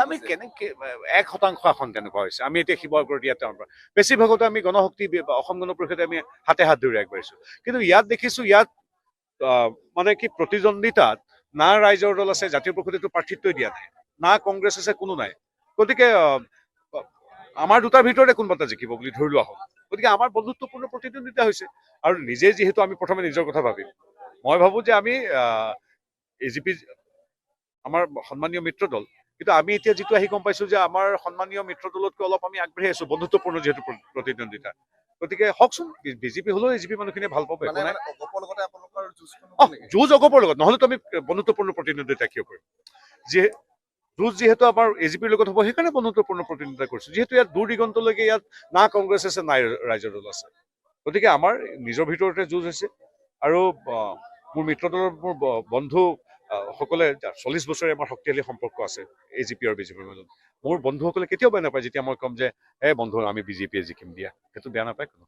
আমি কেনেকে 1% আসন কেনেকুৱা হৈছে আমি এতিয়া শিৱসাগৰত ইয়াত বেছিভাগতে আমি গণশক্তি অসম গণ পৰিষদে আমি হাতে হাত ধৰি আগবাঢ়িছো কিন্তু ইয়াত দেখিছো ইয়াত মানে কি প্ৰতিদ্বন্দ্বিতাত না ৰাইজৰ দল আছে জাতীয় পৰিষদেতো প্ৰাৰ্থিত্বই দিয়া নাই না কংগ্ৰেছ আছে কোনো নাই গতিকে আমাৰ দুটাৰ ভিতৰতে কোনোবা এটা জিকিব বুলি ধৰি লোৱা হ'ল গতিকে আমাৰ বন্ধুত্বপূৰ্ণ প্ৰতিদ্বন্দ্বিতা হৈছে আৰু নিজে যিহেতু আমি প্ৰথমে নিজৰ কথা ভাবিম মই ভাবো যে আমি এজিপি আমাৰ সন্মানীয় মিত্ৰ দল কিন্তু আমি এতিয়া যিটো আহি গম পাইছো যে আমাৰ সন্মানীয় মিত্ৰ দলতকৈ অলপ আমি আগবাঢ়ি আছো বন্ধুত্বপূৰ্ণ যিহেতু প্ৰতিদ্বন্দ্বিতা গতিকে হওকচোন বিজেপি হলেও এজিপি মানুহখিনিয়ে ভাল পাব যুঁজ অগপৰ লগত নহলেতো আমি বন্ধুত্বপূৰ্ণ প্ৰতিদ্বন্দ্বিতা কিয় কৰিম যুঁজ যিহেতু আমাৰ এজিপিৰ লগত হ'ব সেইকাৰণে বন্ধুত্বপূৰ্ণ প্ৰতিদ্বন্দ্বিতা কৰিছো যিহেতু ইয়াত দূৰ দিগন্তলৈকে ইয়াত না কংগ্ৰেছ আছে নাই ৰাইজৰ দল আছে গতিকে আমাৰ নিজৰ ভিতৰতে যুঁজ হৈছে আৰু মোৰ মিত্ৰ দলৰ মোৰ বন্ধু সকলে 40 বছৰে আমাৰ শক্তিশালী সম্পৰ্ক আছে এজিপি আৰু বিজেপিৰ মাজত মোৰ বন্ধুসকলে কেতিয়াও বেয়া নাপায় যেতিয়া মই ক'ম যে বন্ধু আমি বিজেপিয়ে জিকিম দিয়া সেইটো বেয়া নাপায় কোনো